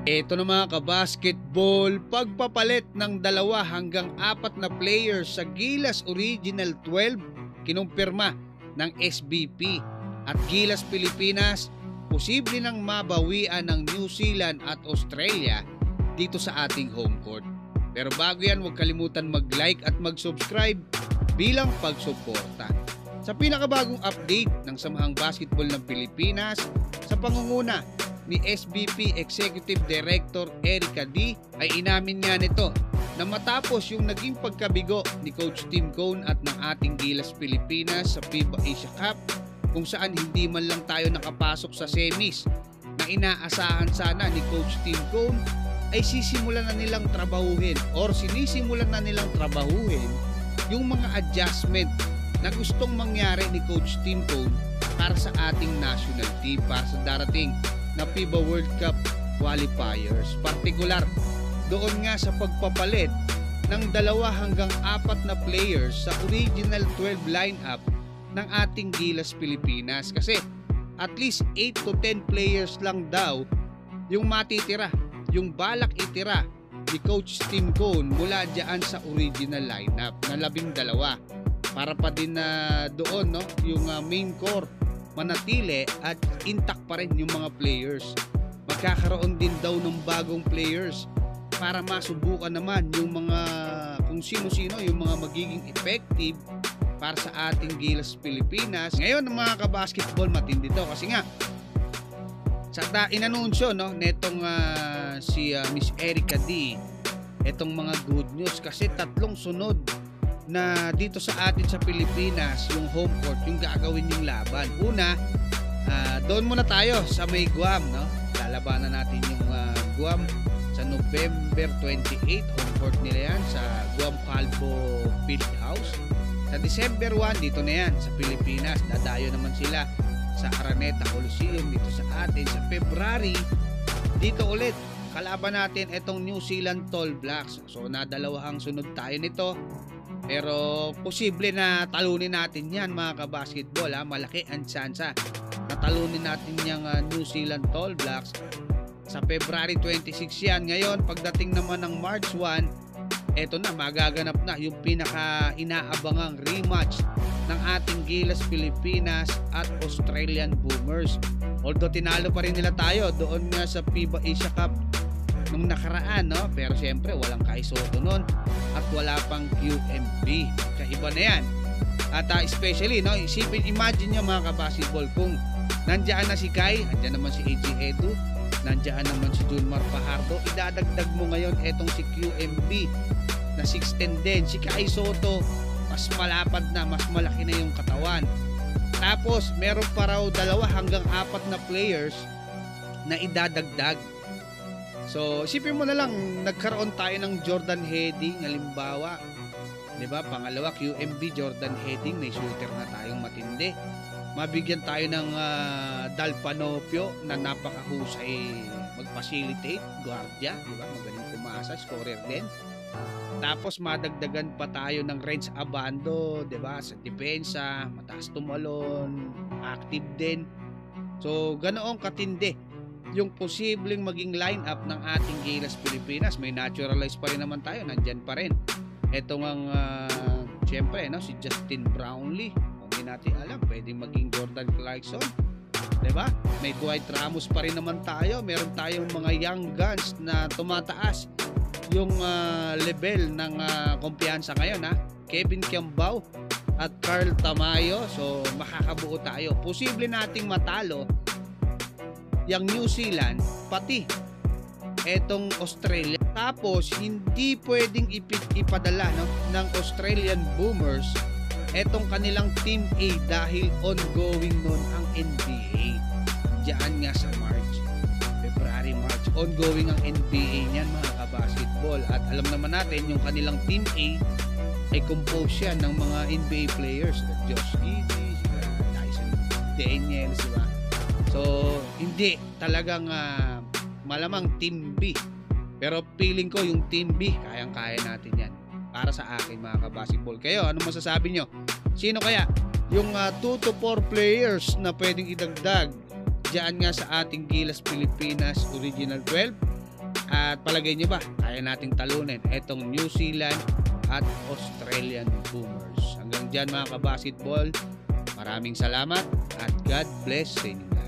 Ito na mga kabasketball, pagpapalit ng 2 hanggang 4 na players sa Gilas Original 12 kinumpirma ng SBP at Gilas Pilipinas posible nang mabawian ng New Zealand at Australia dito sa ating home court. Pero bago yan, huwag kalimutan mag-like at mag-subscribe bilang pagsuporta sa pinakabagong update ng Samahang Basketball ng Pilipinas sa pangunguna ni SBP Executive Director Erica D. Ay inamin nga nito na matapos yung naging pagkabigo ni Coach Tim Cone at ng ating Gilas Pilipinas sa FIBA Asia Cup, kung saan hindi man lang tayo nakapasok sa semis na inaasahan sana ni Coach Tim Cone, ay sinisimulan na nilang trabahuhin yung mga adjustment na gustong mangyari ni Coach Tim Cone para sa ating national team, para sa darating na FIBA World Cup qualifiers. Partikular doon nga sa pagpapalit ng 2 hanggang 4 na players sa original 12 lineup ng ating Gilas Pilipinas, kasi at least 8 to 10 players lang daw yung matitira, yung balak itira ni Coach Tim Cone mula dyan sa original lineup na 12, para pa din na doon yung main core manatili at intact pa rin yung mga players. Magkakaroon din daw ng bagong players para masubukan naman yung mga kung sino-sino yung mga magiging effective para sa ating Gilas Pilipinas. Ngayon mga kabasketball, matindi to kasi nga sa inanunsyo netong si Miss Erica D, etong mga good news, kasi 3 sunod na dito sa atin sa Pilipinas yung home court yung gagawin yung laban. Una, doon muna tayo sa may Guam, lalabanan natin yung Guam sa November 28, home court nila yan sa Guam Calvo Fieldhouse. Sa December 1, dito na yan sa Pilipinas, dadayo naman sila sa Araneta Coliseum dito sa atin. Sa February, dito ulit kalaban natin etong New Zealand Tall Blacks. So nadalawang sunod tayo nito, pero posible na talunin natin yan mga kabasketball. Malaki ang tsansa na talunin natin yung New Zealand Tall Blacks sa February 26 yan. Ngayon pagdating naman ng March 1, eto na, magaganap na yung pinaka inaabangang rematch ng ating Gilas Pilipinas at Australian Boomers. Although tinalo pa rin nila tayo doon nga sa FIBA Asia Cup nung nakaraan, pero siyempre walang Kai Sotto nun at wala pang QMB. Kaiba na yan. At especially, imagine nyo mga kabasketball, kung nandiyan na si Kai, nandiyan naman si AJ Edu, nandiyan naman si Julmar Fajardo, idadagdag mo ngayon etong si QMB na 6'10 din. Si Kai Sotto, mas malapad na, mas malaki na yung katawan. Tapos meron pa raw 2 hanggang 4 na players na idadagdag. So isipin mo na lang, nagkaroon tayo ng Jordan Heading halimbawa, 'di ba? Pangalawa QMB Jordan Heading, may shooter na tayong matindi. Mabigyan tayo ng Dal Panopio na napakahusay mag-facilitate, guardia, 'di ba? Magaling pumasa, scorer din. Tapos madagdagan pa tayo ng Renz Abando, 'di ba? Sa depensa, mataas tumalon, active din. So ganoong katindi yung posibleng maging lineup ng ating Gilas Pilipinas. May naturalize pa rin naman tayo, nandyan pa rin. Ito ngang syempre si Justin Brownlee, hindi natin alam, pwedeng maging Jordan Clarkson, diba? May Dwight Ramos pa rin naman tayo. Meron tayong mga young guns na tumataas yung level ng kumpiyansa ngayon, Kevin Kiambao at Carl Tamayo. So makakabuo tayo, posible nating matalo yung New Zealand pati etong Australia. Tapos hindi pwedeng ipadala ng Australian Boomers etong kanilang Team A dahil ongoing nun ang NBA diyan nga sa February, March. Ongoing ang NBA niyan mga kabasketball. At alam naman natin yung kanilang Team A ay composed yan ng mga NBA players, Josh Giddey, Dyson Daniels, diba? So hindi talagang malamang Team B, pero feeling ko yung Team B kayang-kaya natin yan para sa akin mga kabasketball. Kayo, ano masasabi nyo? Sino kaya yung 2 to 4 players na pwedeng idagdag diyan nga sa ating Gilas Pilipinas Original 12 At palagay nyo ba, kaya nating talunin etong New Zealand at Australian Boomers? Hanggang dyan mga kabasketball, maraming salamat at God bless sa inyo.